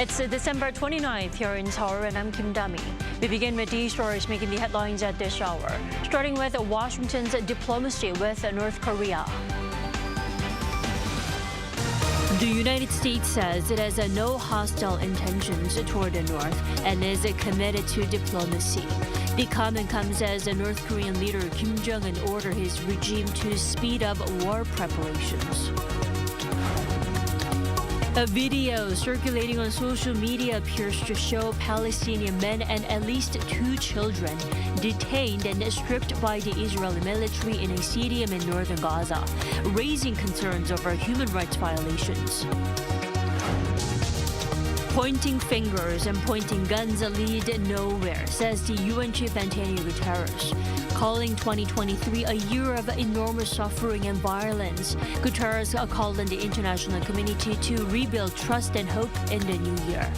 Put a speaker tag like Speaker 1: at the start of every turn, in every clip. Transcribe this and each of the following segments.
Speaker 1: It's December 29th here in Seoul, and I'm Kim Dami. We begin with these stories making the headlines at this hour, starting with Washington's diplomacy with North Korea. The United States says it has no hostile intentions toward the North and is committed to diplomacy. The comment comes as North Korean leader Kim Jong-un ordered his regime to speed up war preparations. A video circulating on social media appears to show Palestinian men and at least 2 children detained and stripped by the Israeli military in a stadium in northern Gaza, raising concerns over human rights violations. Pointing fingers and pointing guns lead nowhere, says the UN Chief Antonio Guterres. Calling 2023 a year of enormous suffering and violence, Guterres called on the international community to rebuild trust and hope in the new year.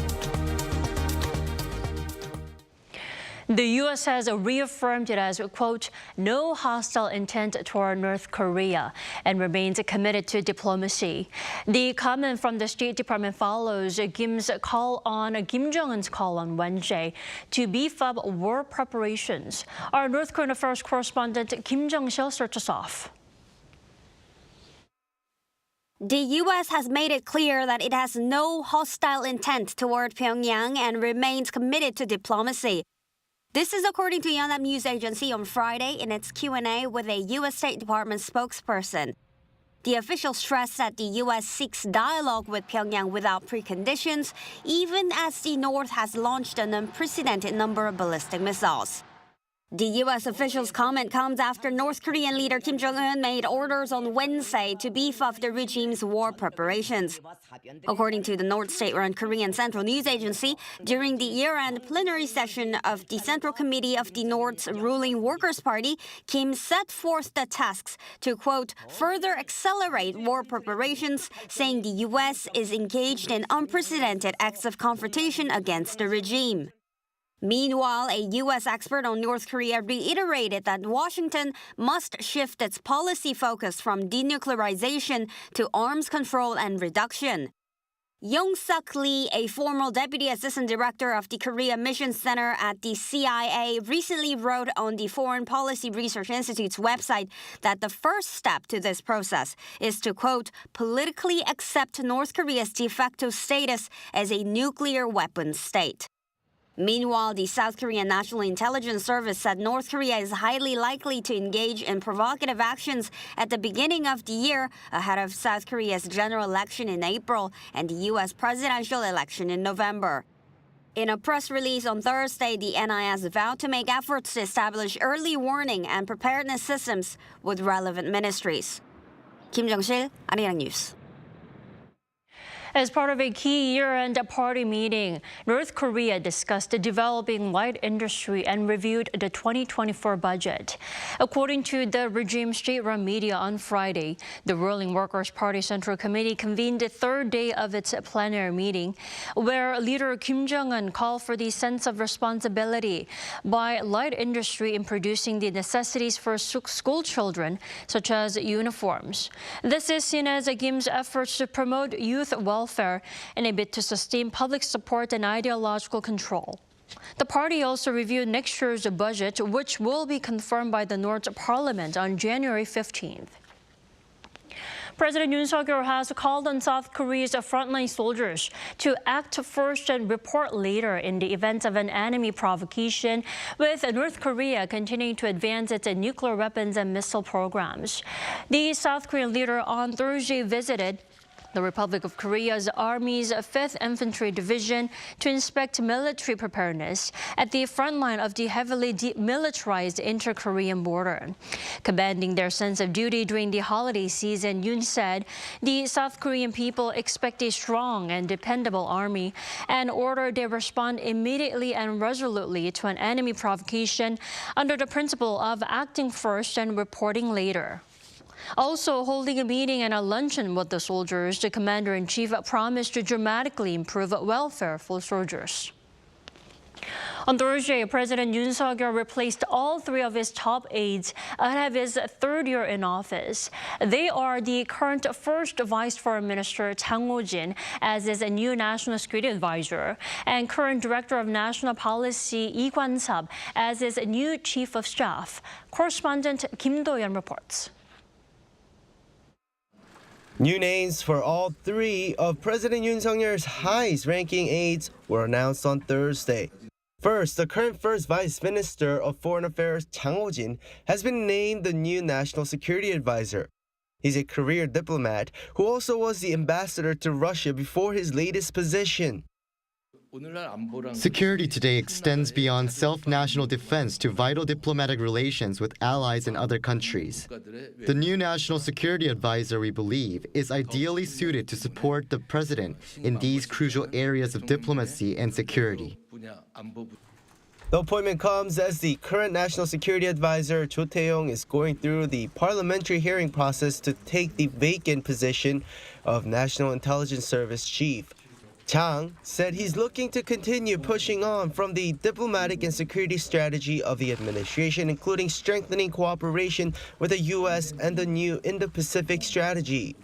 Speaker 1: The U.S. has reaffirmed it has, quote, no hostile intent toward North Korea and remains committed to diplomacy. The comment from the State Department follows Kim Jong-un's call on Wednesday to beef up war preparations. Our North Korean affairs correspondent Kim Jong-sil starts us off.
Speaker 2: The U.S. has made it clear that it has no hostile intent toward Pyongyang and remains committed to diplomacy. This is according to Yonhap News Agency on Friday in its Q&A with a U.S. State Department spokesperson. The official stressed that the U.S. seeks dialogue with Pyongyang without preconditions, even as the North has launched an unprecedented number of ballistic missiles. The U.S. official's comment comes after North Korean leader Kim Jong-un made orders on Wednesday to beef up the regime's war preparations. According to the North State-run Korean Central News Agency, during the year-end plenary session of the Central Committee of the North's ruling Workers' Party, Kim set forth the tasks to, quote, further accelerate war preparations, saying the U.S. is engaged in unprecedented acts of confrontation against the regime. Meanwhile, a U.S. expert on North Korea reiterated that Washington must shift its policy focus from denuclearization to arms control and reduction. Yoon Lee, a former deputy assistant director of the Korea Mission Center at the CIA, recently wrote on the Foreign Policy Research Institute's website that the first step to this process is to, quote, politically accept North Korea's de facto status as a nuclear weapons state. Meanwhile, the South Korean National Intelligence Service said North Korea is highly likely to engage in provocative actions at the beginning of the year ahead of South Korea's general election in April and the U.S. presidential election in November. In a press release on Thursday, the NIS vowed to make efforts to establish early warning and preparedness systems with relevant ministries. Kim Jong-sil, Arirang News.
Speaker 1: As part of a key year-end party meeting, North Korea discussed the developing light industry and reviewed the 2024 budget. According to the regime's state-run media on Friday, the ruling Workers' Party Central Committee convened the third day of its plenary meeting, where leader Kim Jong-un called for the sense of responsibility by light industry in producing the necessities for school children, such as uniforms. This is seen as Kim's efforts to promote youth welfare in a bid to sustain public support and ideological control. The party also reviewed next year's budget, which will be confirmed by the North's parliament on January 15th. President Yoon has called on South Korea's frontline soldiers to act first and report later in the event of an enemy provocation, with North Korea continuing to advance its nuclear weapons and missile programs. The South Korean leader on Thursday visited the Republic of Korea's Army's 5th Infantry Division to inspect military preparedness at the front line of the heavily demilitarized inter-Korean border. Commending their sense of duty during the holiday season, Yoon said the South Korean people expect a strong and dependable army and ordered they respond immediately and resolutely to an enemy provocation under the principle of acting first and reporting later. Also holding a meeting and a luncheon with the soldiers, the commander-in-chief promised to dramatically improve welfare for soldiers. On Thursday, President Yoon Suk-yeol replaced all three of his top aides ahead of his third year in office. They are the current first Vice Foreign Minister Chang Ho-jin as his new National Security Advisor, and current Director of National Policy Lee Kwan-sub as his new Chief of Staff. Correspondent Kim Do-yeon reports.
Speaker 3: New names for all three of President Yoon Suk-yeol's highest-ranking aides were announced on Thursday. First, the current First Vice Minister of Foreign Affairs, Chang Ho-jin, has been named the new National Security Advisor. He's a career diplomat who also was the ambassador to Russia before his latest position.
Speaker 4: Security today extends beyond self-national defense to vital diplomatic relations with allies in other countries. The new National Security Advisor, we believe, is ideally suited to support the president in these crucial areas of diplomacy and security.
Speaker 3: The appointment comes as the current National Security Advisor, Cho Tae-yong, is going through the parliamentary hearing process to take the vacant position of National Intelligence Service Chief. Chang said he's looking to continue pushing on from the diplomatic and security strategy of the administration, including strengthening cooperation with the U.S. and the new Indo-Pacific strategy.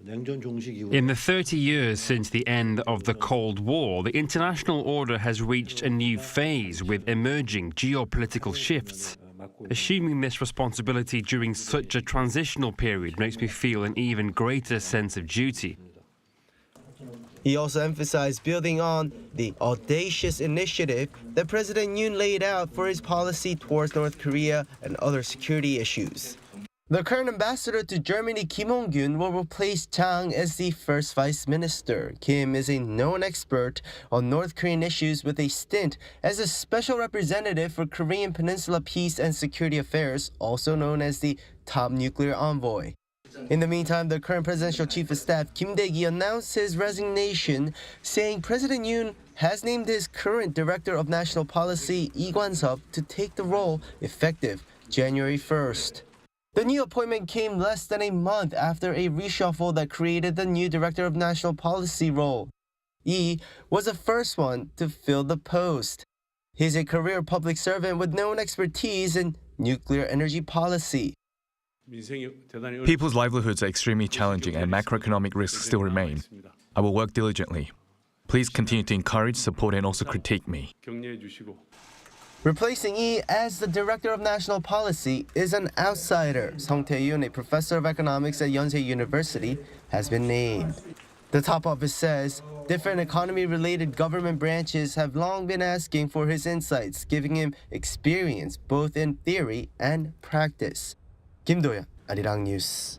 Speaker 5: In the 30 years since the end of the Cold War, the international order has reached a new phase with emerging geopolitical shifts. Assuming this responsibility during such a transitional period makes me feel an even greater sense of duty.
Speaker 3: He also emphasized building on the audacious initiative that President Yoon laid out for his policy towards North Korea and other security issues. The current ambassador to Germany, Kim Jong-un, will replace Chang as the first vice minister. Kim is a known expert on North Korean issues with a stint as a special representative for Korean Peninsula Peace and Security Affairs, also known as the top nuclear envoy. In the meantime, the current presidential chief of staff, Kim Dae-gi, announced his resignation, saying President Yoon has named his current director of national policy, Lee Kwan-sub, to take the role effective January 1st. The new appointment came less than a month after a reshuffle that created the new director of national policy role. Lee was the first one to fill the post. He's a career public servant with known expertise in nuclear energy policy.
Speaker 6: People's livelihoods are extremely challenging and macroeconomic risks still remain. I will work diligently. Please continue to encourage, support, and also critique me.
Speaker 3: Replacing Lee as the Director of National Policy is an outsider. Song Tae-yoon, a professor of economics at Yonsei University, has been named. The top office says different economy-related government branches have long been asking for his insights, giving him experience both in theory and practice. Kim Do-yeon, Arirang News.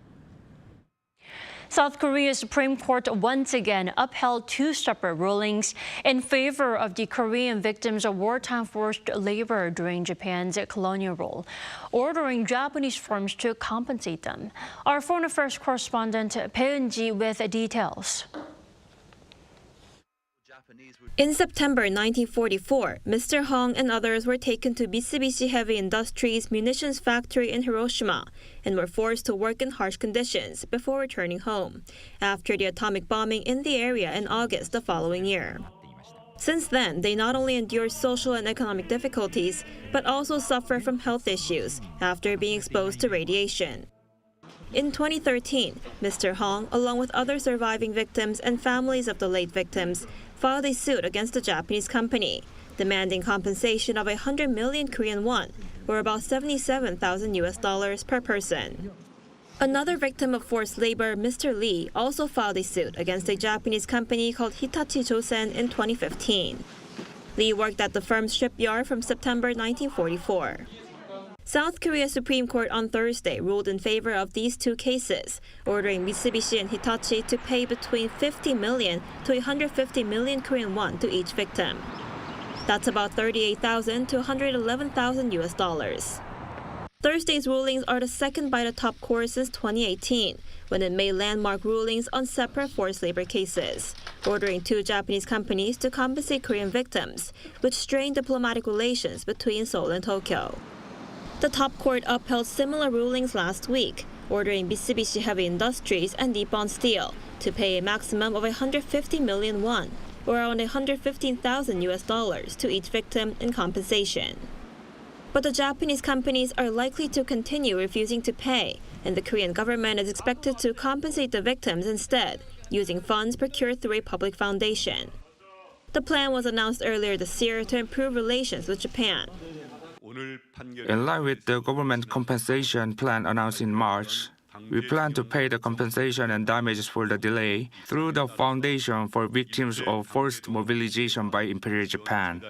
Speaker 1: South Korea's Supreme Court once again upheld two separate rulings in favor of the Korean victims of wartime forced labor during Japan's colonial rule, ordering Japanese firms to compensate them. Our Foreign Affairs correspondent Peun-ji with details.
Speaker 7: In September 1944, Mr. Hong and others were taken to Mitsubishi Heavy Industries' munitions factory in Hiroshima and were forced to work in harsh conditions before returning home, after the atomic bombing in the area in August the following year. Since then, they not only endure social and economic difficulties, but also suffer from health issues after being exposed to radiation. In 2013, Mr. Hong, along with other surviving victims and families of the late victims, filed a suit against the Japanese company, demanding compensation of 100 million Korean won, or about $77,000 per person. Another victim of forced labor, Mr. Lee, also filed a suit against a Japanese company called Hitachi Josen in 2015. Lee worked at the firm's shipyard from September 1944. South Korea's Supreme Court on Thursday ruled in favor of these two cases, ordering Mitsubishi and Hitachi to pay between 50 million to 150 million Korean won to each victim. That's about $38,000 to $111,000. Thursday's rulings are the second by the top court since 2018, when it made landmark rulings on separate forced labor cases, ordering two Japanese companies to compensate Korean victims, which strained diplomatic relations between Seoul and Tokyo. The top court upheld similar rulings last week, ordering Mitsubishi Heavy Industries and Nippon Steel to pay a maximum of 150 million won, or around $115,000 to each victim in compensation. But the Japanese companies are likely to continue refusing to pay, and the Korean government is expected to compensate the victims instead, using funds procured through a public foundation. The plan was announced earlier this year to improve relations with Japan.
Speaker 8: In line with the government compensation plan announced in March, we plan to pay the compensation and damages for the delay through the Foundation for Victims of Forced Mobilization by Imperial Japan.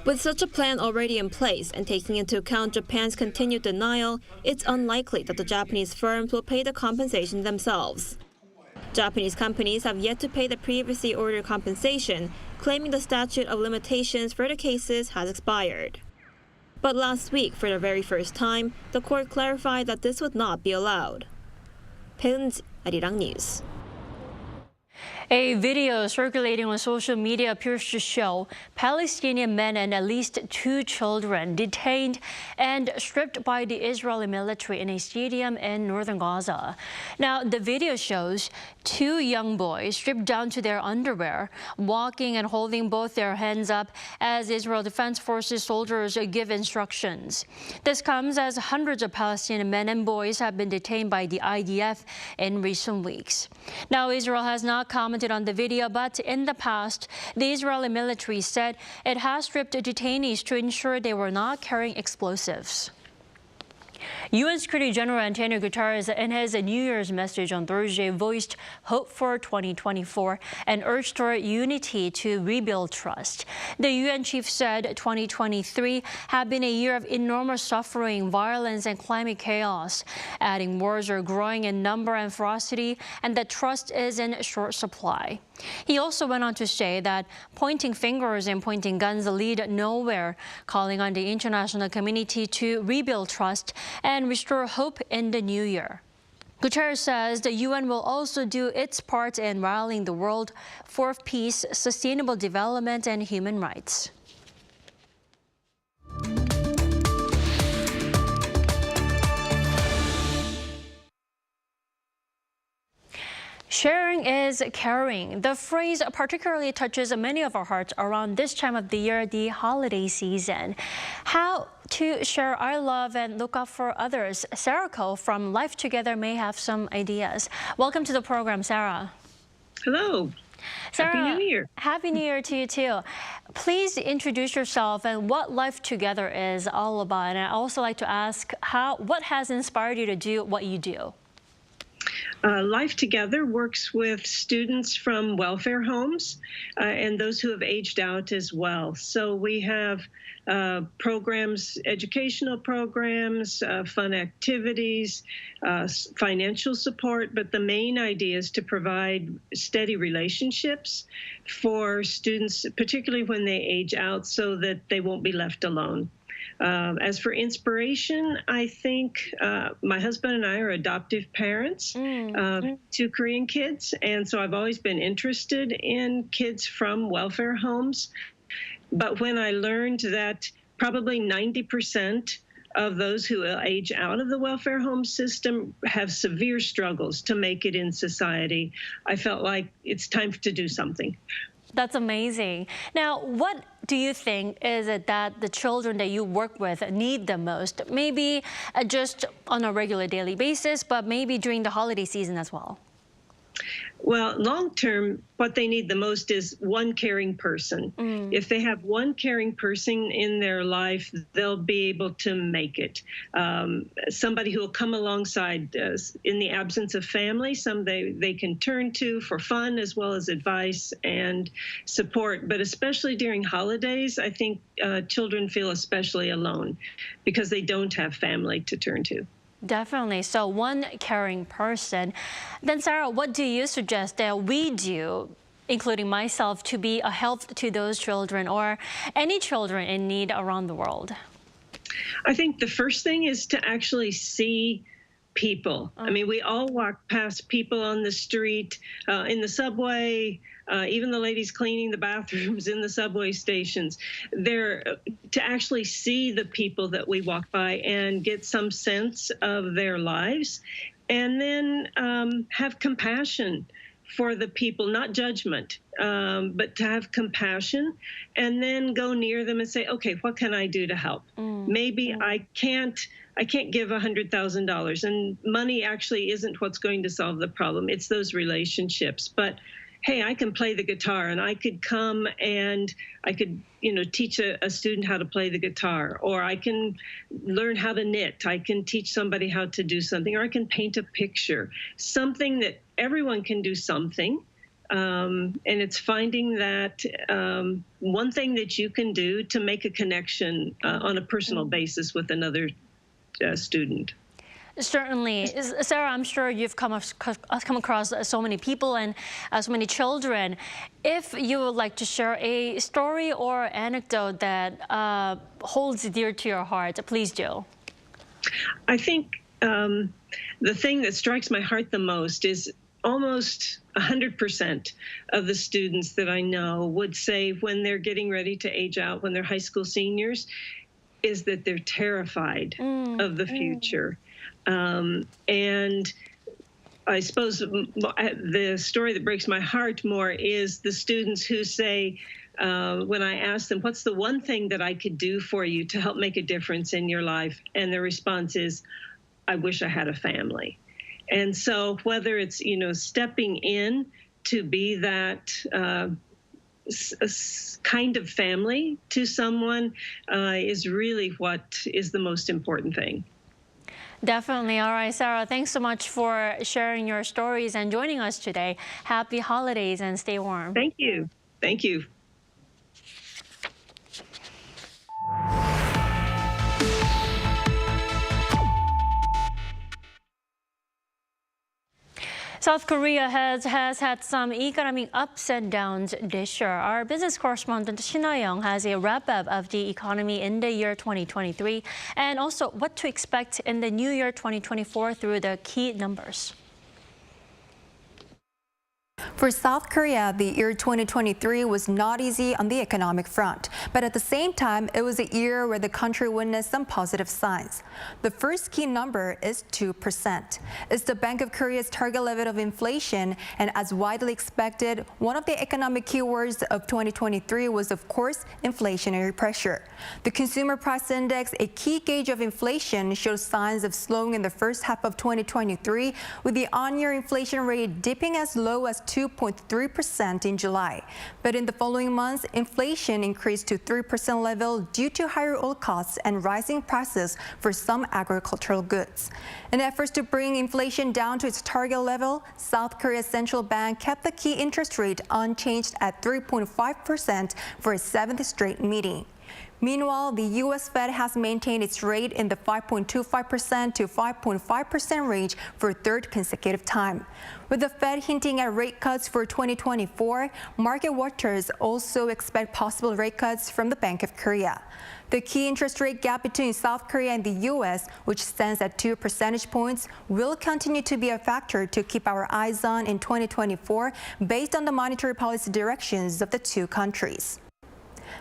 Speaker 7: With such a plan already in place and taking into account Japan's continued denial, it's unlikely that the Japanese firms will pay the compensation themselves. Japanese companies have yet to pay the previously ordered compensation, claiming the statute of limitations for the cases has expired. But last week, for the very first time, the court clarified that this would not be allowed. Pyongyang, Arirang News.
Speaker 1: A video circulating on social media appears to show Palestinian men and at least 2 children detained and stripped by the Israeli military in a stadium in northern Gaza. Now, the video shows 2 young boys stripped down to their underwear, walking and holding both their hands up as Israel Defense Forces soldiers give instructions. This comes as hundreds of Palestinian men and boys have been detained by the IDF in recent weeks. Now, Israel has not commented on the video, but in the past, the Israeli military said it has stripped detainees to ensure they were not carrying explosives. UN Secretary General Antonio Guterres, in his New Year's message on Thursday, voiced hope for 2024 and urged for unity to rebuild trust. The UN chief said 2023 had been a year of enormous suffering, violence, and climate chaos, adding wars are growing in number and ferocity, and that trust is in short supply. He also went on to say that pointing fingers and pointing guns lead nowhere, calling on the international community to rebuild trust and restore hope in the new year. Guterres says the UN will also do its part in rallying the world for peace, sustainable development, and human rights. Sharing is caring. The phrase particularly touches many of our hearts around this time of the year, the holiday season. How to share our love and look out for others. Sarah Ko from Life Together may have some ideas. Welcome to the program, Sarah.
Speaker 9: Hello.
Speaker 1: Sarah,
Speaker 9: Happy New Year.
Speaker 1: Happy New Year to you too. Please introduce yourself and what Life Together is all about. And I'd also like to ask what has inspired you to do what you do?
Speaker 9: Life Together works with students from welfare homes and those who have aged out as well. So we have programs, educational programs, fun activities, financial support, but the main idea is to provide steady relationships for students, particularly when they age out, so that they won't be left alone. As for inspiration, I think my husband and I are adoptive parents to Korean kids, and so I've always been interested in kids from welfare homes. But when I learned that probably 90% of those who age out of the welfare home system have severe struggles to make it in society, I felt like it's time to do something.
Speaker 1: That's amazing. Now, what do you think is it that the children that you work with need the most? Maybe just on a regular daily basis, but maybe during the holiday season as well?
Speaker 9: Well, long term, what they need the most is one caring person. If they have one caring person in their life, they'll be able to make it. Somebody who will come alongside in the absence of family, somebody they can turn to for fun as well as advice and support. But especially during holidays, I think children feel especially alone because they don't have family to turn to.
Speaker 1: Definitely. So one caring person. Then, Sarah, what do you suggest that we do, including myself, to be a help to those children or any children in need around the world?
Speaker 9: I think the first thing is to actually see people. I mean, we all walk past people on the street, in the subway, even the ladies cleaning the bathrooms in the subway stations. They're to actually see the people that we walk by and get some sense of their lives, and then have compassion for the people, not judgment, but to have compassion, and then go near them and say, okay, what can I do to help? Maybe I can't give $100,000, and money actually isn't what's going to solve the problem. It's those relationships. But hey, I can play the guitar, and I could come and I could, teach a student how to play the guitar, or I can learn how to knit. I can teach somebody how to do something, or I can paint a picture, something that everyone can do something. And it's finding that one thing that you can do to make a connection on a personal basis with another student.
Speaker 1: Certainly. Sarah, I'm sure you've come across so many people and so many children. If you would like to share a story or anecdote that holds dear to your heart, please do.
Speaker 9: I think the thing that strikes my heart the most is almost 100% of the students that I know would say when they're getting ready to age out, when they're high school seniors, is that they're terrified of the future. And I suppose the story that breaks my heart more is the students who say, when I ask them, what's the one thing that I could do for you to help make a difference in your life? And the response is, I wish I had a family. And so whether it's, stepping in to be that kind of family to someone is really what is the most important thing.
Speaker 1: Definitely. All right, Sarah, thanks so much for sharing your stories and joining us today. Happy holidays and stay warm.
Speaker 9: Thank you. Thank you.
Speaker 1: South Korea has had some economic ups and downs this year. Our business correspondent Shin Ha-young has a wrap-up of the economy in the year 2023 and also what to expect in the new year 2024 through the key numbers.
Speaker 10: For South Korea, the year 2023 was not easy on the economic front, but at the same time, it was a year where the country witnessed some positive signs. The first key number is 2%. It's the Bank of Korea's target level of inflation, and as widely expected, one of the economic keywords of 2023 was, of course, inflationary pressure. The Consumer Price Index, a key gauge of inflation, shows signs of slowing in the first half of 2023, with the on-year inflation rate dipping as low as 2.3% in July. But in the following months, inflation increased to 3% level due to higher oil costs and rising prices for some agricultural goods. In efforts to bring inflation down to its target level, South Korea's central bank kept the key interest rate unchanged at 3.5% for its 7th straight meeting. Meanwhile, the U.S. Fed has maintained its rate in the 5.25% to 5.5% range for a third consecutive time. With the Fed hinting at rate cuts for 2024, market watchers also expect possible rate cuts from the Bank of Korea. The key interest rate gap between South Korea and the U.S., which stands at 2 percentage points, will continue to be a factor to keep our eyes on in 2024 based on the monetary policy directions of the two countries.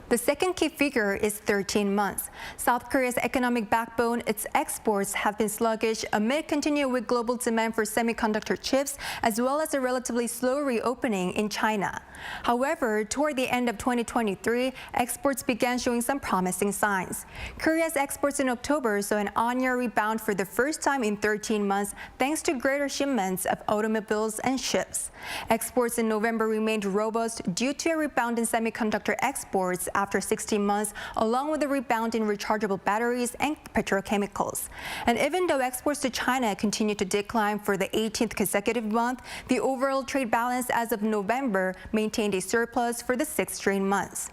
Speaker 10: The second key figure is 13 months. South Korea's economic backbone, its exports, have been sluggish amid continued weak global demand for semiconductor chips, as well as a relatively slow reopening in China. However, toward the end of 2023, exports began showing some promising signs. Korea's exports in October saw an on-year rebound for the first time in 13 months, thanks to greater shipments of automobiles and ships. Exports in November remained robust due to a rebound in semiconductor exports after 16 months, along with a rebound in rechargeable batteries and petrochemicals. And even though exports to China continued to decline for the 18th consecutive month, the overall trade balance as of November maintained a surplus for the 6th straight months.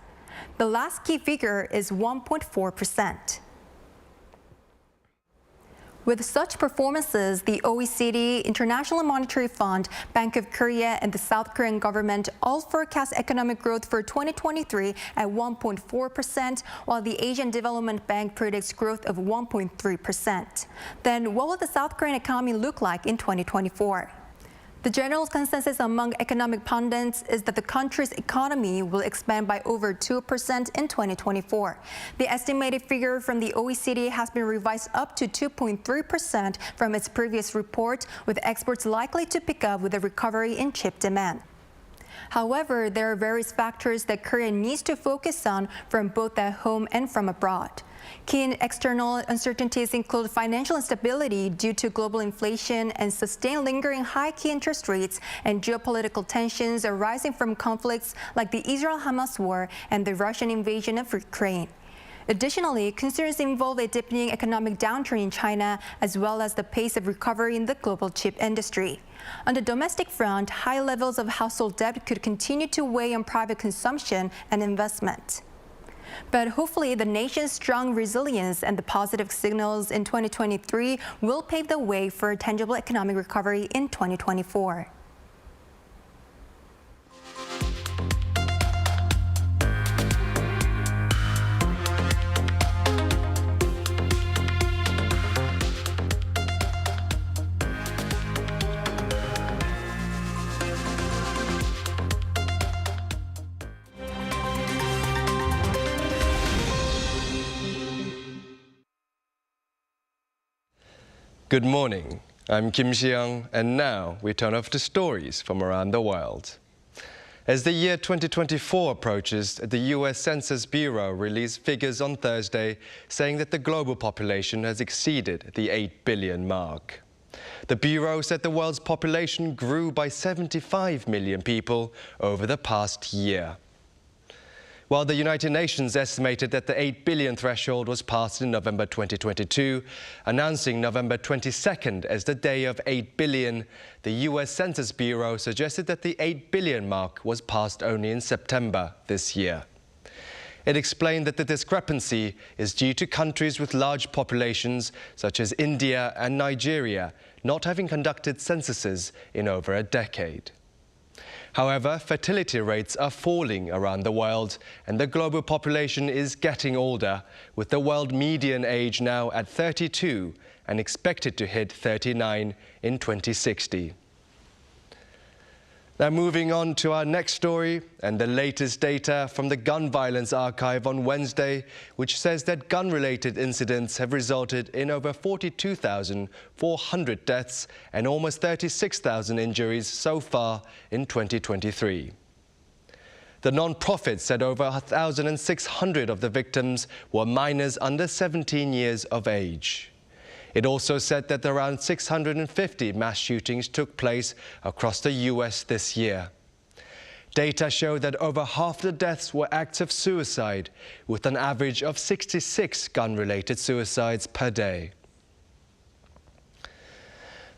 Speaker 10: The last key figure is 1.4%. With such performances, the OECD, International Monetary Fund, Bank of Korea, and the South Korean government all forecast economic growth for 2023 at 1.4%, while the Asian Development Bank predicts growth of 1.3%. Then what will the South Korean economy look like in 2024? The general consensus among economic pundits is that the country's economy will expand by over 2% in 2024. The estimated figure from the OECD has been revised up to 2.3% from its previous report, with exports likely to pick up with a recovery in chip demand. However, there are various factors that Korea needs to focus on from both at home and from abroad. Key external uncertainties include financial instability due to global inflation and sustained lingering high key interest rates and geopolitical tensions arising from conflicts like the Israel-Hamas war and the Russian invasion of Ukraine. Additionally, concerns involve a deepening economic downturn in China, as well as the pace of recovery in the global chip industry. On the domestic front, high levels of household debt could continue to weigh on private consumption and investment. But hopefully, the nation's strong resilience and the positive signals in 2023 will pave the way for a tangible economic recovery in 2024.
Speaker 11: Good morning. I'm Kim Ji-young, and now we turn off to stories from around the world. As the year 2024 approaches, the U.S. Census Bureau released figures on Thursday saying that the global population has exceeded the 8 billion mark. The Bureau said the world's population grew by 75 million people over the past year. While the United Nations estimated that the 8 billion threshold was passed in November 2022, announcing November 22nd as the day of 8 billion, the U.S. Census Bureau suggested that the 8 billion mark was passed only in September this year. It explained that the discrepancy is due to countries with large populations, such as India and Nigeria, not having conducted censuses in over a decade. However, fertility rates are falling around the world, and the global population is getting older, with the world median age now at 32 and expected to hit 39 in 2060. Now moving on to our next story and the latest data from the Gun Violence Archive on Wednesday, which says that gun-related incidents have resulted in over 42,400 deaths and almost 36,000 injuries so far in 2023. The non-profit said over 1,600 of the victims were minors under 17 years of age. It also said that around 650 mass shootings took place across the U.S. this year. Data show that over half the deaths were acts of suicide, with an average of 66 gun-related suicides per day.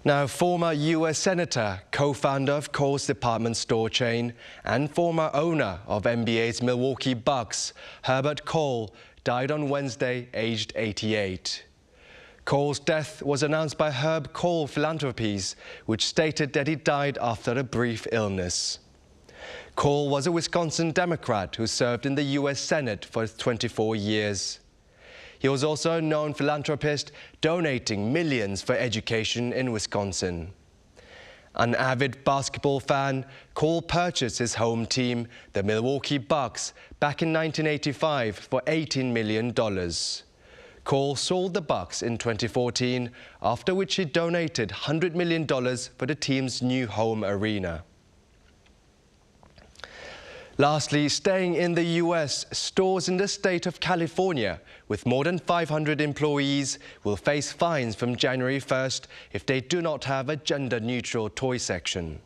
Speaker 11: Now, former U.S. Senator, co-founder of Kohl's department store chain, and former owner of NBA's Milwaukee Bucks, Herbert Kohl, died on Wednesday, aged 88. Kohl's death was announced by Herb Kohl Philanthropies, which stated that he died after a brief illness. Kohl was a Wisconsin Democrat who served in the U.S. Senate for 24 years. He was also a known philanthropist, donating millions for education in Wisconsin. An avid basketball fan, Kohl purchased his home team, the Milwaukee Bucks, back in 1985 for $18 million. Kohl sold the Bucks in 2014, after which he donated $100 million for the team's new home arena. Lastly, staying in the U.S., stores in the state of California with more than 500 employees will face fines from January 1st if they do not have a gender-neutral toy section.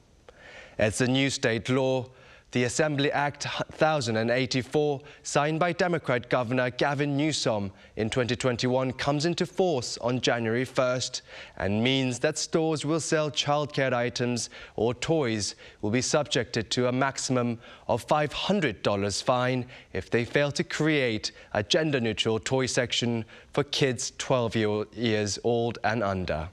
Speaker 11: As the new state law, the Assembly Act 1084, signed by Democrat Governor Gavin Newsom in 2021, comes into force on January 1st and means that stores will sell childcare items or toys will be subjected to a maximum of $500 fine if they fail to create a gender-neutral toy section for kids 12 years old and under.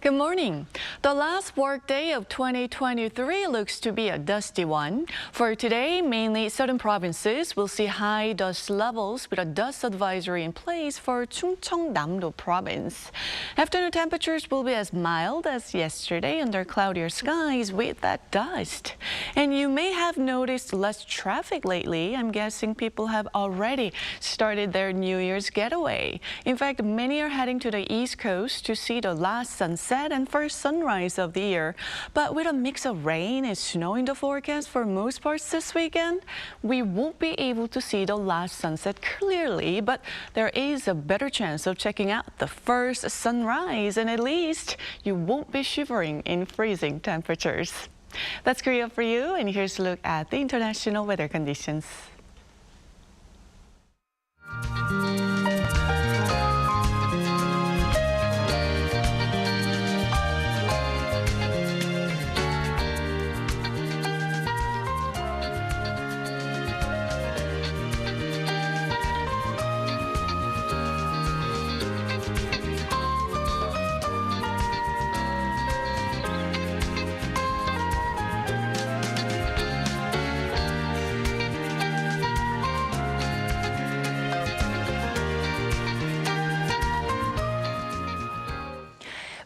Speaker 12: Good morning. The last workday of 2023 looks to be a dusty one. For today, mainly southern provinces will see high dust levels with a dust advisory in place for Chungcheong-Namdo province. Afternoon temperatures will be as mild as yesterday under cloudier skies with that dust. And you may have noticed less traffic lately. I'm guessing people have already started their New Year's getaway. In fact, many are heading to the East Coast to see the last sunset and first sunrise of the year. But with a mix of rain and snow in the forecast for most parts this weekend, we won't be able to see the last sunset clearly, but there is a better chance of checking out the first sunrise, and at least you won't be shivering in freezing temperatures. That's Korea for you, and here's a look at the international weather conditions.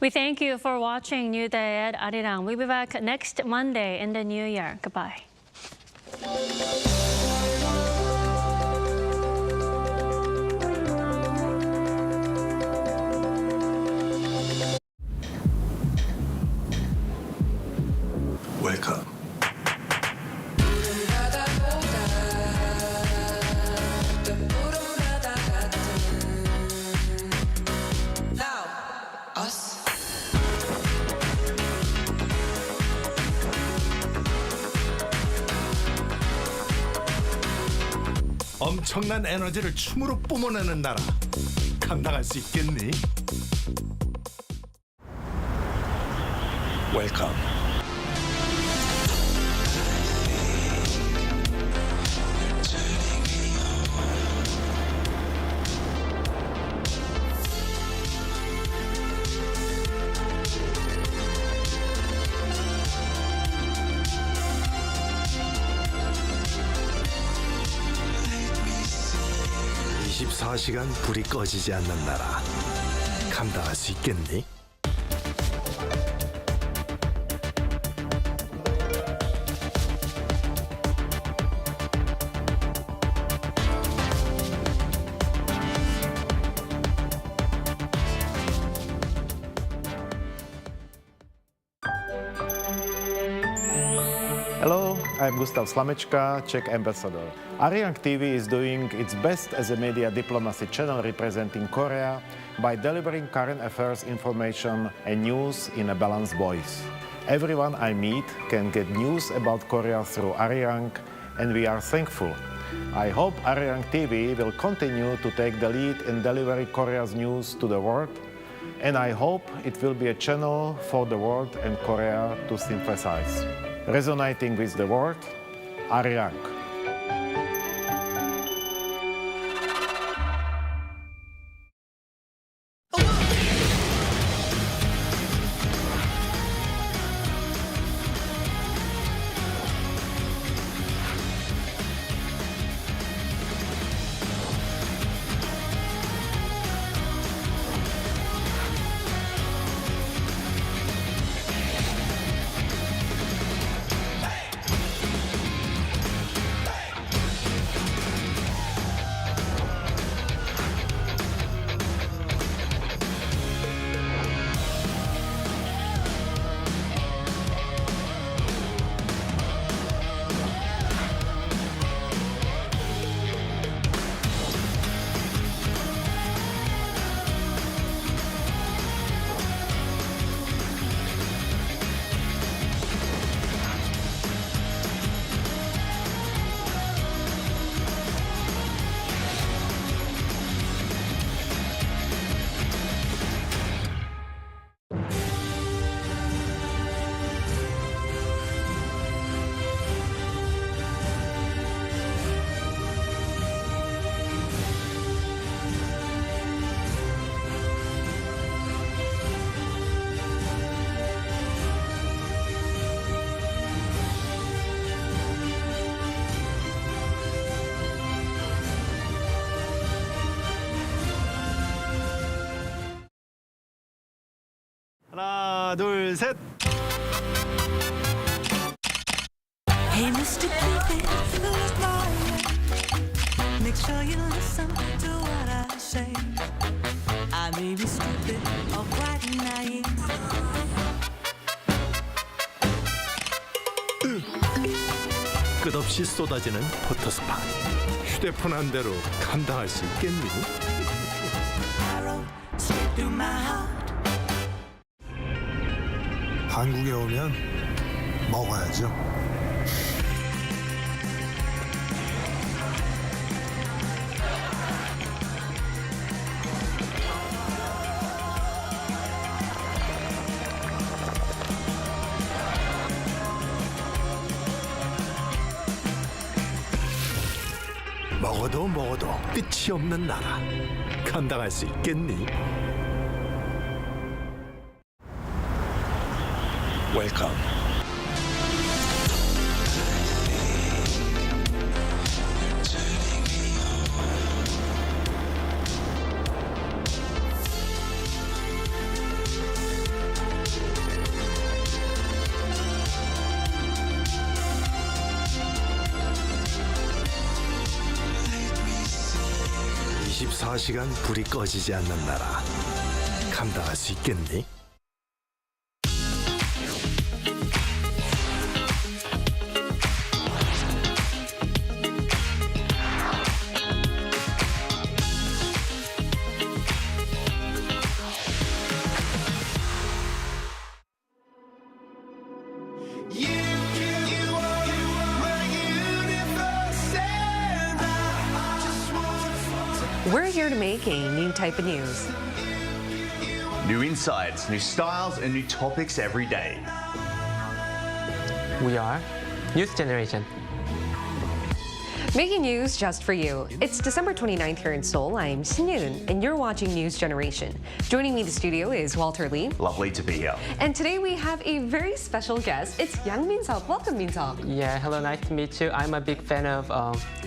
Speaker 1: We thank you for watching New Day at Arirang. We'll be back next Monday in the new year. Goodbye.
Speaker 13: Welcome. 엄청난 에너지를 춤으로 뿜어내는 나라. 감당할 수 있겠니? 웰컴. (24시간) 불이 꺼지지 않는 나라. 감당할 수 있겠니?
Speaker 14: Hello, I'm Gustav Slamečka, Czech ambassador. Arirang TV is doing its best as a media diplomacy channel representing Korea by delivering current affairs information and news in a balanced voice. Everyone I meet can get news about Korea through Arirang, and we are thankful. I hope Arirang TV will continue to take the lead in delivering Korea's news to the world, and I hope it will be a channel for the world and Korea to synthesize. Resonating with the world, Arirang.
Speaker 13: 둘, 셋.
Speaker 15: Hey, Mr. Cupid, who's lying? Make sure you listen to what I say. I may be stupid or quite naive.
Speaker 13: 끝없이 쏟아지는 포토스팟. 휴대폰 한 대로 감당할 수 있겠니?
Speaker 15: Straight through my heart.
Speaker 13: 한국에 오면 먹어야죠. 먹어도 끝이 없는 나라. 감당할 수 있겠니? 웰컴. (24시간) 불이 꺼지지 않는 나라. 감당할 수 있겠니?
Speaker 16: We're here to make a new type of news.
Speaker 17: New insights, new styles, and new topics every day.
Speaker 18: We are Youth Generation.
Speaker 16: Making news just for you. It's December 29th here in Seoul. I'm Yoon, and you're watching News Generation. Joining me in the studio is Walter Lee.
Speaker 17: Lovely to be here.
Speaker 16: And today we have a very special guest. It's Yang Min-seok. Welcome, Min-seok.
Speaker 18: Yeah, hello, nice to meet you. I'm a big fan of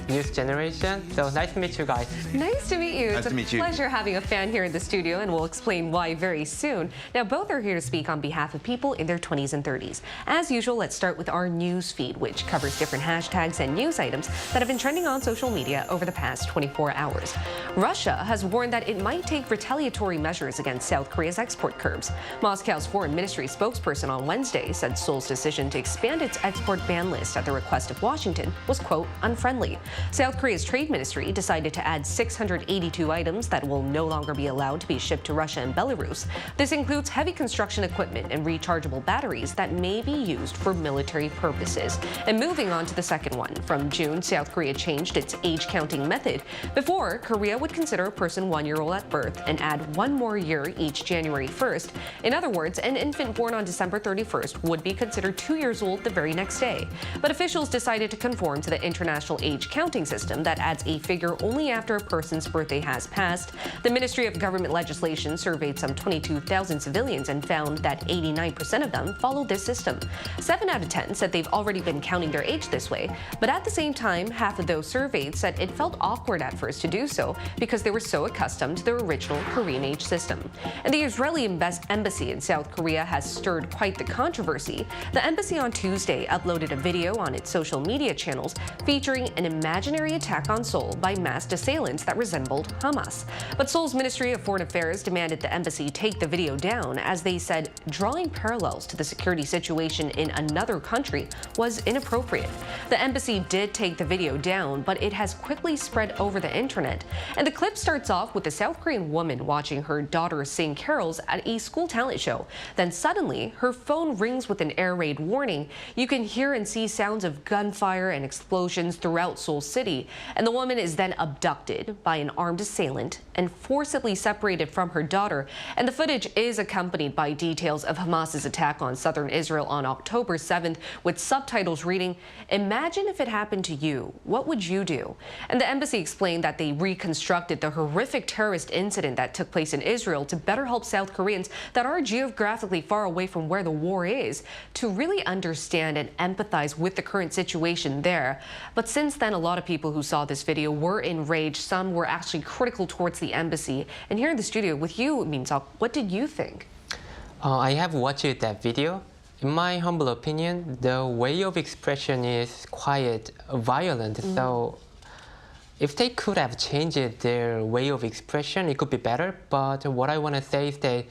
Speaker 18: News Generation, so nice to meet you guys.
Speaker 16: Nice to meet you.
Speaker 17: Nice to meet you.
Speaker 16: It's a pleasure having a fan here in the studio, and we'll explain why very soon. Now, both are here to speak on behalf of people in their 20s and 30s. As usual, let's start with our news feed, which covers different hashtags and news items that have been trending on social media over the past 24 hours. Russia has warned that it might take retaliatory measures against South Korea's export curbs. Moscow's foreign ministry spokesperson on Wednesday said Seoul's decision to expand its export ban list at the request of Washington was, quote, unfriendly. South Korea's trade ministry decided to add 682 items that will no longer be allowed to be shipped to Russia and Belarus. This includes heavy construction equipment and rechargeable batteries that may be used for military purposes. And moving on to the second one, from June, South Korea changed its age counting method. Before, Korea would consider a person 1 year old at birth and add 1 more year each January 1st. In other words, an infant born on December 31st would be considered 2 years old the very next day. But officials decided to conform to the international age counting system that adds a figure only after a person's birthday has passed. The Ministry of Government Legislation surveyed some 22,000 civilians and found that 89% of them followed this system. 7 out of 10 said they've already been counting their age this way, but at the same time, half of those surveyed said it felt awkward at first to do so because they were so accustomed to their original Korean age system. And the Israeli embassy in South Korea has stirred quite the controversy. The embassy on Tuesday uploaded a video on its social media channels featuring an imaginary attack on Seoul by masked assailants that resembled Hamas. But Seoul's Ministry of Foreign Affairs demanded the embassy take the video down, as they said drawing parallels to the security situation in another country was inappropriate. The embassy did take the video down, but it has quickly spread over the internet. And the clip starts off with a South Korean woman watching her daughter sing carols at a school talent show. Then suddenly, her phone rings with an air raid warning. You can hear and see sounds of gunfire and explosions throughout Seoul City. And the woman is then abducted by an armed assailant and forcibly separated from her daughter. And the footage is accompanied by details of Hamas's attack on southern Israel on October 7th, with subtitles reading, "Imagine if it happened to you. What would you do?" And the embassy explained that they reconstructed the horrific terrorist incident that took place in Israel to better help South Koreans that are geographically far away from where the war is to really understand and empathize with the current situation there. But since then, a lot of people who saw this video were enraged. Some were actually critical towards the embassy. And here in the studio with you, Min-seok, what did you think?
Speaker 18: I have watched that video. In my humble opinion, the way of expression is quite violent. So if they could have changed their way of expression, it could be better. But what I want to say is that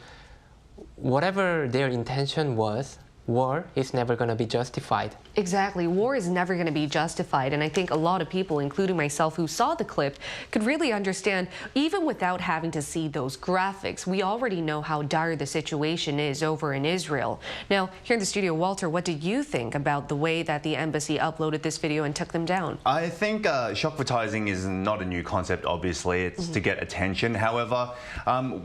Speaker 18: whatever their intention was, war is never going to be justified.
Speaker 16: Exactly. War is never going to be justified. And I think a lot of people, including myself who saw the clip, could really understand, even without having to see those graphics, we already know how dire the situation is over in Israel. Now, here in the studio, Walter, what do you think about the way that the embassy uploaded this video and took them down?
Speaker 17: I think shockvertising is not a new concept, obviously. It's to get attention. However,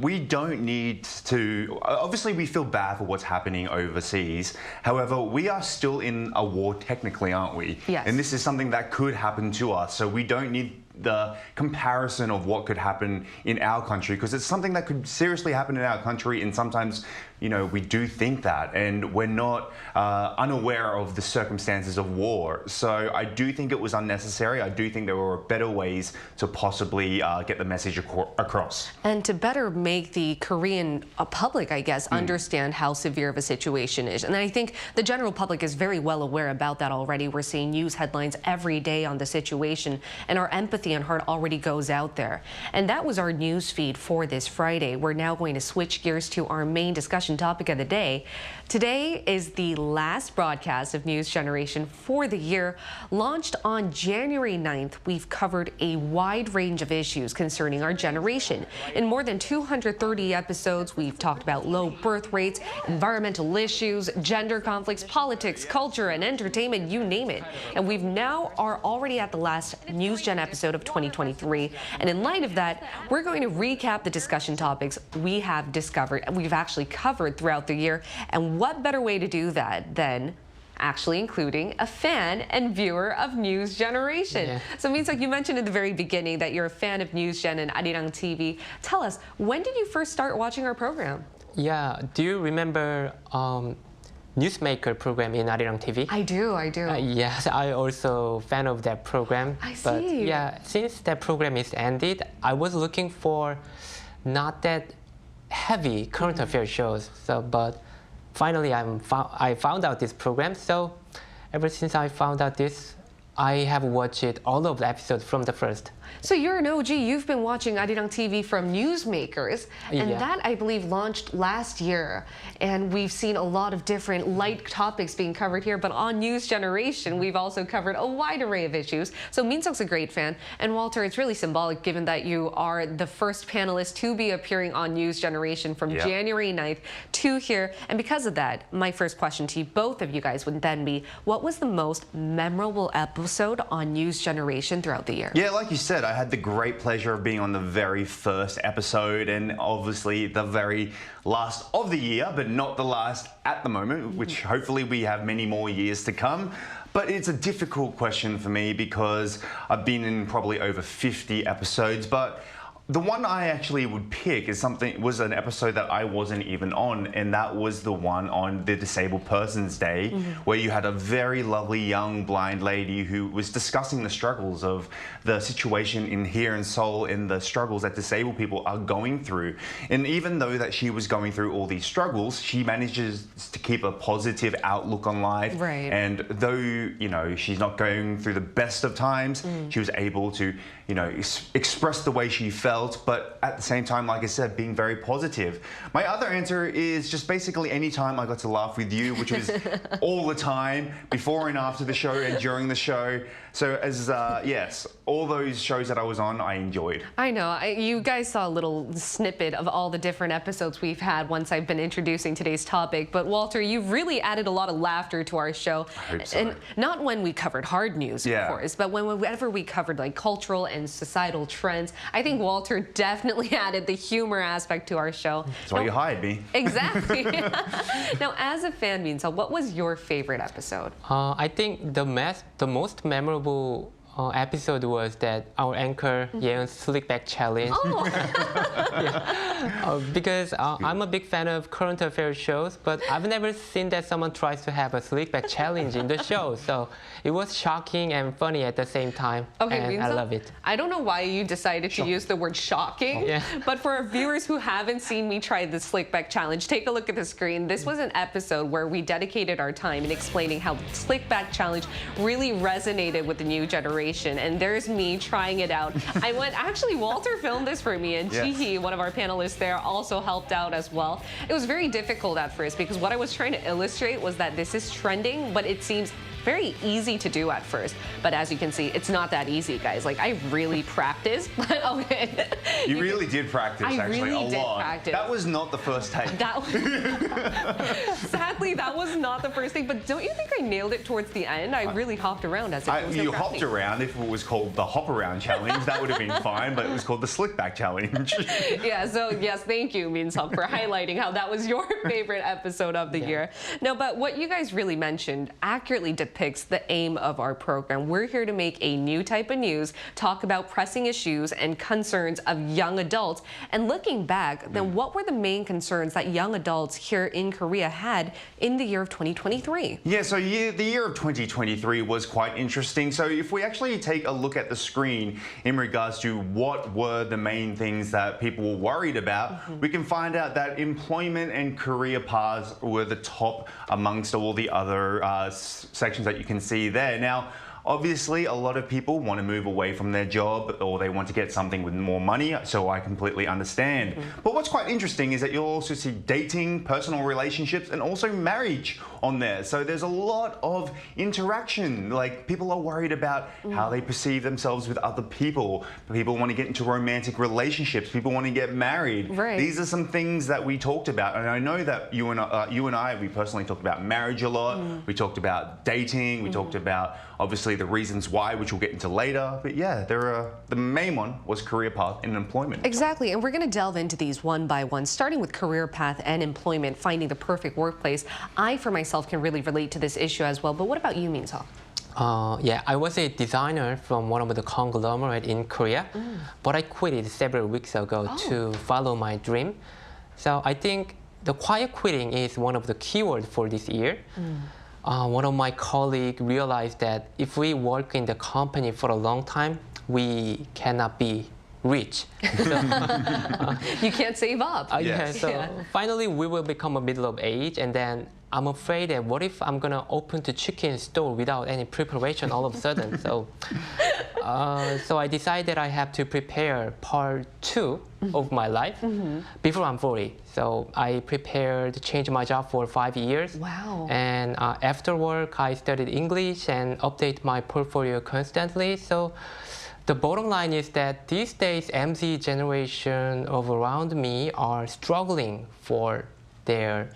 Speaker 17: we don't need to... Obviously, we feel bad for what's happening overseas. However, we are still in a war technically, aren't we?
Speaker 16: Yes.
Speaker 17: And this is something that could happen to us. So we don't need the comparison of what could happen in our country, because it's something that could seriously happen in our country, and sometimes, you know, we do think that, and we're not unaware of the circumstances of war. So I do think it was unnecessary. I do think there were better ways to possibly get the message across.
Speaker 16: And to better make the Korean public, I guess, understand how severe of a situation is. And I think the general public is very well aware about that already. We're seeing news headlines every day on the situation, and our empathy and heart already goes out there. And that was our news feed for this Friday. We're now going to switch gears to our main discussion topic of the day. Today is the last broadcast of News Generation for the year. Launched on January 9th, we've covered a wide range of issues concerning our generation. In more than 230 episodes, we've talked about low birth rates, environmental issues, gender conflicts, politics, culture, and entertainment, you name it. And we've now are already at the last News Gen episode of 2023. And in light of that, we're going to recap the discussion topics we've actually covered throughout the year. And what better way to do that than actually including a fan and viewer of News Generation.
Speaker 18: Yeah.
Speaker 16: So it means, like you mentioned in the very beginning, that you're a fan of News Gen and Arirang TV. Tell us, when did you first start watching our program?
Speaker 18: Yeah, do you remember Newsmaker program in Arirang TV?
Speaker 16: I do.
Speaker 18: Yes, I also fan of that program.
Speaker 16: I see.
Speaker 18: But yeah, since that program is ended, I was looking for not that heavy current affairs shows. So, but finally, I found out this program. So, ever since I found out this, I have watched all of the episodes from the first.
Speaker 16: So you're an OG. You've been watching Arirang TV from Newsmakers, and that, I believe, launched last year. And we've seen a lot of different light topics being covered here, but on News Generation, we've also covered a wide array of issues. So Min-seok's a great fan. And Walter, it's really symbolic given that you are the first panelist to be appearing on News Generation from January 9th to here. And because of that, my first question to you, both of you guys, would then be, what was the most memorable episode on News Generation throughout the year?
Speaker 17: Yeah, like you said, I had the great pleasure of being on the very first episode, and obviously the very last of the year, but not the last at the moment, which hopefully we have many more years to come. But it's a difficult question for me because I've been in probably over 50 episodes, but the one I actually would pick was an episode that I wasn't even on, and that was the one on the Disabled Persons Day, where you had a very lovely young blind lady who was discussing the struggles of the situation here in Seoul and the struggles that disabled people are going through. And even though that she was going through all these struggles, she manages to keep a positive outlook on life.
Speaker 16: Right.
Speaker 17: And though, you know, she's not going through the best of times, she was able to, you know, express the way she felt, but at the same time, like I said, being very positive. My other answer is just basically any time I got to laugh with you, which was all the time, before and after the show and during the show. So as, yes, all those shows that I was on, I enjoyed.
Speaker 16: I know. You guys saw a little snippet of all the different episodes we've had once I've been introducing today's topic. But Walter, you've really added a lot of laughter to our show.
Speaker 17: I hope so.
Speaker 16: And not when we covered hard news, of course, but whenever we covered like cultural and societal trends. I think Walter definitely added the humor aspect to our show.
Speaker 17: That's why you hired me.
Speaker 16: Exactly. Now, as a fan, Min-seok, what was your favorite episode?
Speaker 18: I think the most memorable episode was that our anchor Yoon's slickback challenge.
Speaker 16: Oh.
Speaker 18: Because I'm a big fan of current affairs shows, but I've never seen that someone tries to have a slickback challenge in the show. So it was shocking and funny at the same time.
Speaker 16: Okay,
Speaker 18: and I love it.
Speaker 16: I don't know why you decided to use the word shocking, but for our viewers who haven't seen me try the slickback challenge, take a look at the screen. This was an episode where we dedicated our time in explaining how the slickback challenge really resonated with the new generation. And there's me trying it out. Actually, Walter filmed this for me, and Jihi, one of our panelists there, also helped out as well. It was very difficult at first because what I was trying to illustrate was that this is trending, but it seems very easy to do at first. But as you can see, it's not that easy, guys. Like, I really practiced. Okay.
Speaker 17: You really did practice, actually, a lot.
Speaker 16: Practice.
Speaker 17: That was not the first take.
Speaker 16: Sadly, that was not the first take, but don't you think I nailed it towards the end? I really hopped around as if it was
Speaker 17: You hopped around. If it was called the hop around challenge, that would have been fine, but it was called the slickback challenge.
Speaker 16: Yeah, so yes, thank you, Min Seok, for highlighting how that was your favorite episode of the year. No, but what you guys really mentioned accurately depicts the aim of our program. We're here to make a new type of news, talk about pressing issues and concerns of young adults. And looking back, then what were the main concerns that young adults here in Korea had in the year of 2023?
Speaker 17: Yeah, so the year of 2023 was quite interesting. So if we actually take a look at the screen in regards to what were the main things that people were worried about, we can find out that employment and career paths were the top amongst all the other sections that you can see there. Now, obviously, a lot of people want to move away from their job or they want to get something with more money, so I completely understand. But what's quite interesting is that you'll also see dating, personal relationships, and also marriage on there. So there's a lot of interaction. Like, people are worried about how they perceive themselves with other people. People want to get into romantic relationships. People want to get married.
Speaker 16: Right.
Speaker 17: These are some things that we talked about. And I know that you and I, we personally talked about marriage a lot. We talked about dating. We talked about, obviously, the reasons why, which we'll get into later. But yeah, the main one was career path and employment.
Speaker 16: Exactly, and we're going to delve into these one by one, starting with career path and employment, finding the perfect workplace. I, for myself, can really relate to this issue as well. But what about you, Min Seok?
Speaker 18: Yeah, I was a designer from one of the conglomerate in Korea, but I quit it several weeks ago to follow my dream. So I think the quiet quitting is one of the keywords for this year. One of my colleagues realized that if we work in the company for a long time, we cannot be rich.
Speaker 16: You can't save up.
Speaker 18: Finally, we will become a middle of age, and then I'm afraid that what if I'm gonna open the chicken store without any preparation all of a sudden? So I decided I have to prepare part 2 of my life before I'm 40. So I prepared to change my job for 5 years.
Speaker 16: Wow.
Speaker 18: And after work, I studied English and update my portfolio constantly. So the bottom line is that these days, MZ generation of around me are struggling for their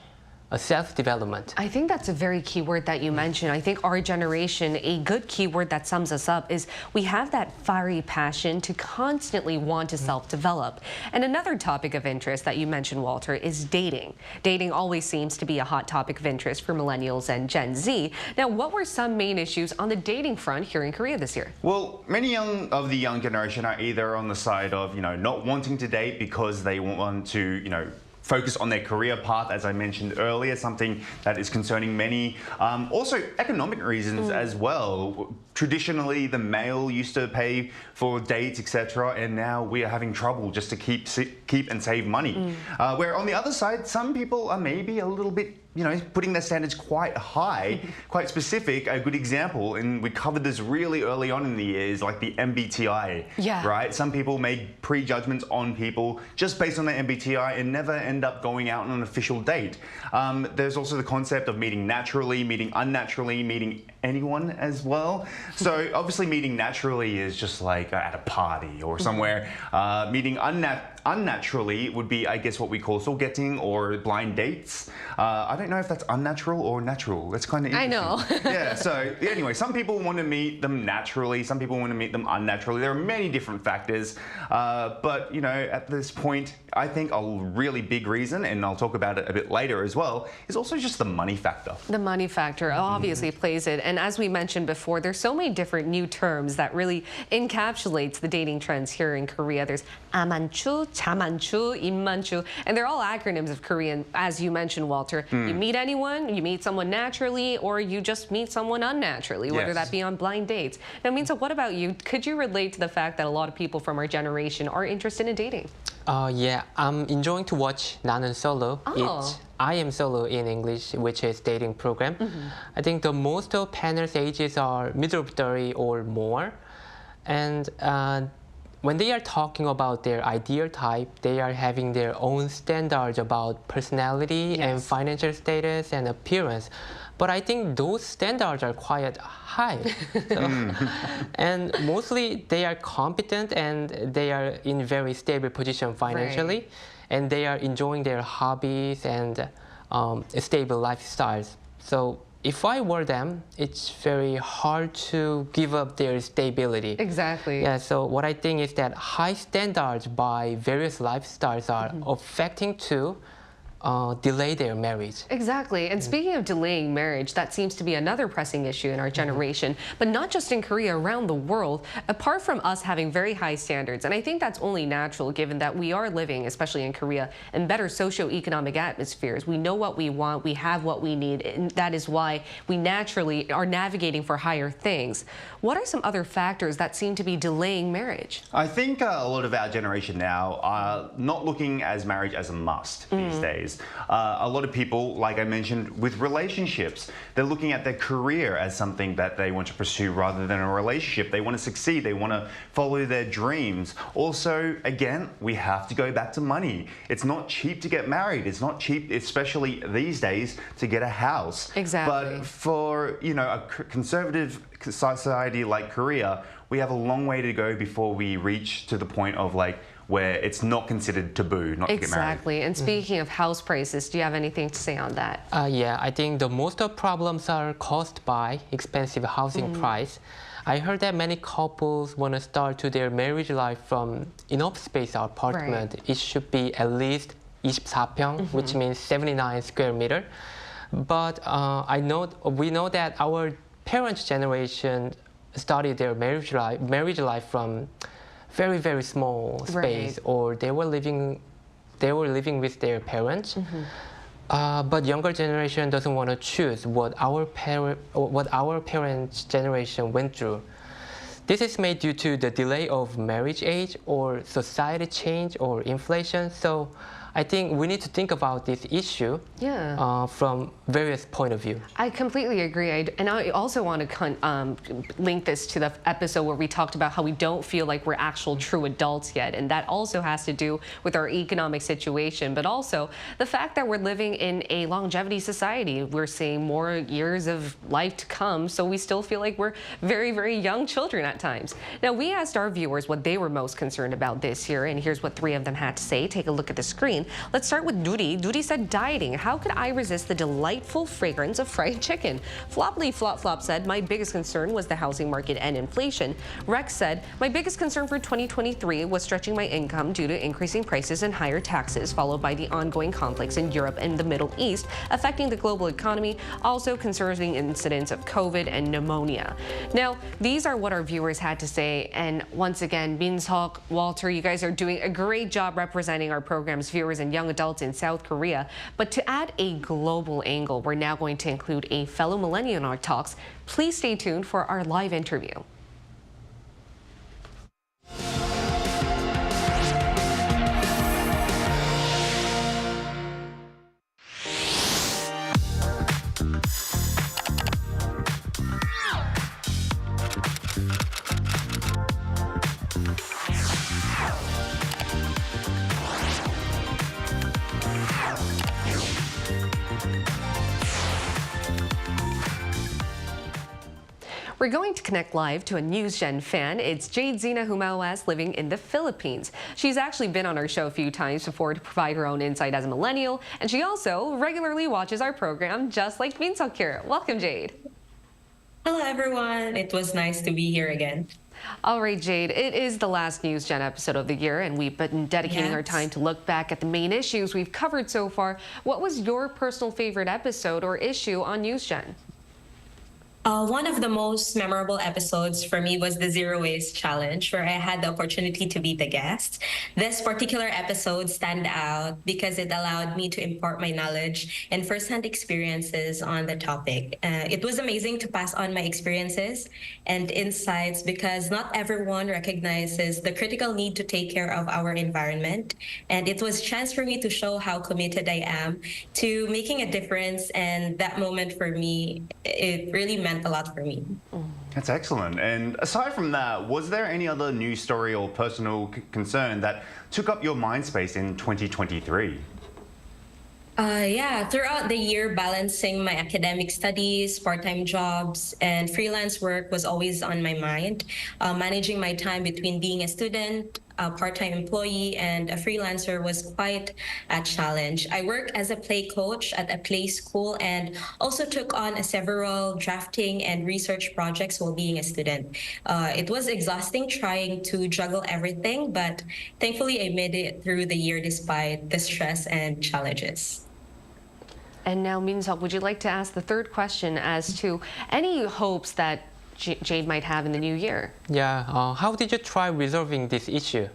Speaker 18: self-development.
Speaker 16: I think that's a very key word that you mentioned. I think our generation, a good keyword that sums us up is we have that fiery passion to constantly want to self-develop. And another topic of interest that you mentioned, Walter, is dating. Dating always seems to be a hot topic of interest for millennials and Gen Z. Now, what were some main issues on the dating front here in Korea this year?
Speaker 17: Well, many of the young generation are either on the side of, not wanting to date because they want to, focus on their career path, as I mentioned earlier, something that is concerning many. Also, economic reasons as well. Traditionally, the male used to pay for dates, etc., and now we are having trouble just to keep and save money. Where on the other side, some people are maybe a little bit putting their standards quite high, quite specific. A good example, and we covered this really early on in the year, is like the MBTI, right? Some people make prejudgments on people just based on their MBTI and never end up going out on an official date. There's also the concept of meeting naturally, meeting unnaturally, meeting anyone as well. So obviously meeting naturally is just like at a party or somewhere. Meeting unnaturally would be, I guess, what we call soulgetting or blind dates. I don't know if that's unnatural or natural. That's kind of interesting.
Speaker 16: I know.
Speaker 17: Yeah, so anyway, some people want to meet them naturally, some people want to meet them unnaturally. There are many different factors, but at this point, I think a really big reason, and I'll talk about it a bit later as well, is also just the money factor.
Speaker 16: The money factor obviously plays it. And as we mentioned before, there's so many different new terms that really encapsulates the dating trends here in Korea. There's amanchu, chamanchu, immanchu, and they're all acronyms of Korean, as you mentioned, Walter. You meet anyone, you meet someone naturally, or you just meet someone unnaturally, whether that be on blind dates. Now, Minso, what about you? Could you relate to the fact that a lot of people from our generation are interested in dating?
Speaker 18: Yeah, I'm enjoying to watch 나는 Solo. It's I Am Solo in English, which is dating program. I think the most of panels' ages are middle of 30 or more. And when they are talking about their ideal type, they are having their own standards about personality and financial status and appearance. But I think those standards are quite high. And mostly they are competent and they are in very stable position financially. And they are enjoying their hobbies and stable lifestyles. So if I were them, it's very hard to give up their stability.
Speaker 16: Exactly.
Speaker 18: Yeah, so what I think is that high standards by various lifestyles are affecting to delay their marriage.
Speaker 16: Exactly. And speaking of delaying marriage, that seems to be another pressing issue in our generation, but not just in Korea, around the world, apart from us having very high standards. And I think that's only natural given that we are living, especially in Korea, in better socioeconomic atmospheres. We know what we want, we have what we need, and that is why we naturally are navigating for higher things. What are some other factors that seem to be delaying marriage?
Speaker 17: I think a lot of our generation now are not looking at marriage as a must these days. A lot of people, like I mentioned, with relationships, they're looking at their career as something that they want to pursue rather than a relationship. They want to succeed. They want to follow their dreams. Also, again, we have to go back to money. It's not cheap to get married. It's not cheap, especially these days, to get a house.
Speaker 16: Exactly.
Speaker 17: But for, you know, a conservative society like Korea, we have a long way to go before we reach to the point of like where it's not considered taboo not to get married.
Speaker 16: Exactly. And speaking of house prices, do you have anything to say on that?
Speaker 18: Yeah, I think the most of problems are caused by expensive housing price. I heard that many couples want to start to their marriage life from enough space apartment. It should be at least 24평, which means 79 square meter. But we know that our parents' generation started their marriage life from very, very small space, or they were living with their parents. But younger generation doesn't want to choose what our parents' generation went through. This is made due to the delay of marriage age or society change or inflation. So I think we need to think about this issue from various point of view.
Speaker 16: I completely agree. And I also want to link this to the episode where we talked about how we don't feel like we're actual true adults yet. And that also has to do with our economic situation, but also the fact that we're living in a longevity society. We're seeing more years of life to come, so we still feel like we're very, very young children at times. Now, we asked our viewers what they were most concerned about this year, and here's what 3 of them had to say. Take a look at the screen. Let's start with Nuri. Nuri said, dieting. How could I resist the delightful fragrance of fried chicken? Flopply Flop Flop said, my biggest concern was the housing market and inflation. Rex said, my biggest concern for 2023 was stretching my income due to increasing prices and higher taxes, followed by the ongoing conflicts in Europe and the Middle East, affecting the global economy, also concerning incidents of COVID and pneumonia. Now, these are what our viewers had to say. And once again, Minseok, Walter, you guys are doing a great job representing our program's viewers and young adults in South Korea. But to add a global angle, we're now going to include a fellow millennial in our talks. Please stay tuned for our live interview. We're going to connect live to a NewsGen fan. It's Jade Zena Humawas living in the Philippines. She's actually been on our show a few times before to provide her own insight as a millennial, and she also regularly watches our program just like Minseok here. Welcome, Jade.
Speaker 19: Hello, everyone. It was nice to be here again.
Speaker 16: All right, Jade, it is the last NewsGen episode of the year, and we've been dedicating our time to look back at the main issues we've covered so far. What was your personal favorite episode or issue on NewsGen?
Speaker 19: One of the most memorable episodes for me was the Zero Waste Challenge, where I had the opportunity to be the guest. This particular episode stand out because it allowed me to impart my knowledge and firsthand experiences on the topic. It was amazing to pass on my experiences and insights because not everyone recognizes the critical need to take care of our environment. And it was a chance for me to show how committed I am to making a difference. And that moment for me, it really meant a lot for me.
Speaker 17: That's excellent. And aside from that, was there any other news story or personal concern that took up your mind space in 2023?
Speaker 19: Yeah, throughout the year, balancing my academic studies, part-time jobs, and freelance work was always on my mind. Managing my time between being a student, a part-time employee, and a freelancer was quite a challenge. I worked as a play coach at a play school and also took on several drafting and research projects while being a student. It was exhausting trying to juggle everything, but thankfully I made it through the year despite the stress and challenges.
Speaker 16: And now, Min-seok, would you like to ask the third question as to any hopes that Jade might have in the new year?
Speaker 18: Yeah, how did you try resolving this issue?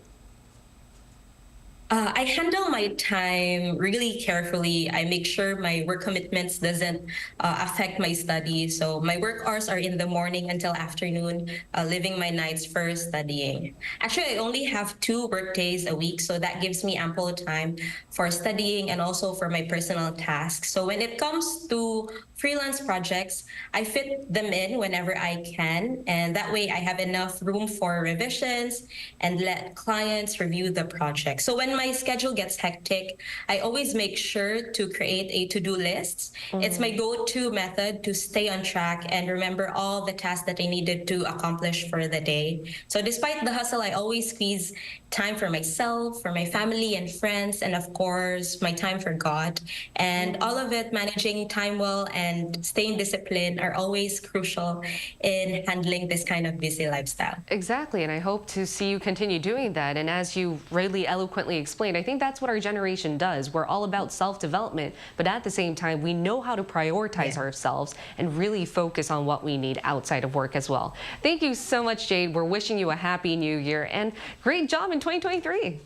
Speaker 19: I handle my time really carefully. I make sure my work commitments doesn't affect my studies. So my work hours are in the morning until afternoon, leaving my nights for studying. Actually, I only have 2 work days a week, so that gives me ample time for studying and also for my personal tasks. So when it comes to freelance projects, I fit them in whenever I can, and that way I have enough room for revisions and let clients review the project. So when my schedule gets hectic, I always make sure to create a to-do list. It's my go-to method to stay on track and remember all the tasks that I needed to accomplish for the day. So despite the hustle, I always squeeze time for myself, for my family and friends, and of course, my time for God. And all of it, managing time well and staying disciplined are always crucial in handling this kind of busy lifestyle.
Speaker 16: Exactly, and I hope to see you continue doing that. And as you really eloquently explained, I think that's what our generation does. We're all about self-development, but at the same time, we know how to prioritize ourselves and really focus on what we need outside of work as well. Thank you so much, Jade. We're wishing you a happy new year and great job in 2023.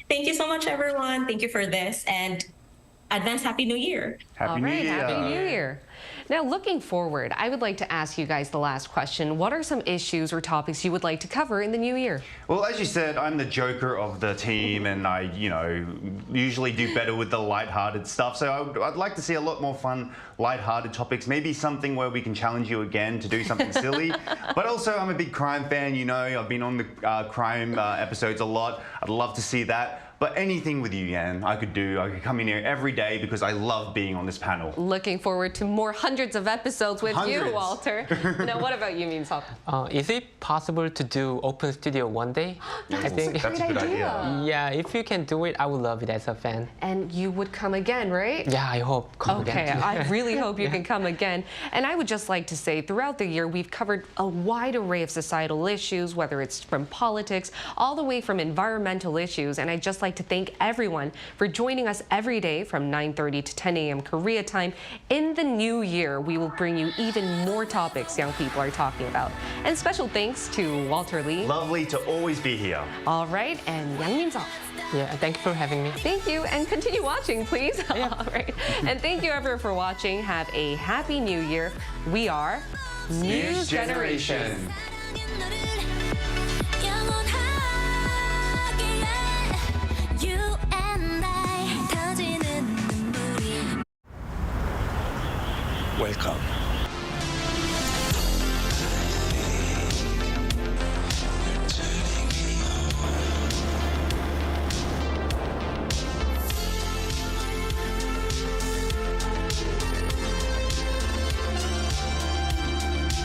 Speaker 19: Thank you so much, everyone. Thank you for this, and advance Happy New Year.
Speaker 16: Happy New Year. Now, looking forward, I would like to ask you guys the last question. What are some issues or topics you would like to cover in the new year?
Speaker 17: Well, as you said, I'm the joker of the team, and I, usually do better with the lighthearted stuff. So I'd like to see a lot more fun, lighthearted topics. Maybe something where we can challenge you again to do something silly. But also, I'm a big crime fan. I've been on the crime episodes a lot. I'd love to see that. But anything with you, Yan, I could do. I could come in here every day because I love being on this panel.
Speaker 16: Looking forward to more hundreds of episodes with you, Walter. Now, what about you, Min-seok?
Speaker 18: Is it possible to do open studio one day?
Speaker 16: I think that's a good idea.
Speaker 18: Yeah, if you can do it, I would love it as a fan.
Speaker 16: And you would come again, right?
Speaker 18: Yeah, I hope come again.
Speaker 16: Okay, I really hope you can come again. And I would just like to say, throughout the year, we've covered a wide array of societal issues, whether it's from politics, all the way from environmental issues. And I'd just like to thank everyone for joining us every day from 9:30 to 10 a.m. Korea time. In the new year, we will bring you even more topics young people are talking about. And special thanks to Walter Lee.
Speaker 17: Lovely to always be here.
Speaker 16: All right, and Yang Min-seok.
Speaker 18: Yeah, thank you for having me.
Speaker 16: Thank you, and continue watching, please.
Speaker 18: Yeah.
Speaker 16: All right, and thank you everyone for watching. Have a happy new year. We are News Generation.
Speaker 13: Welcome.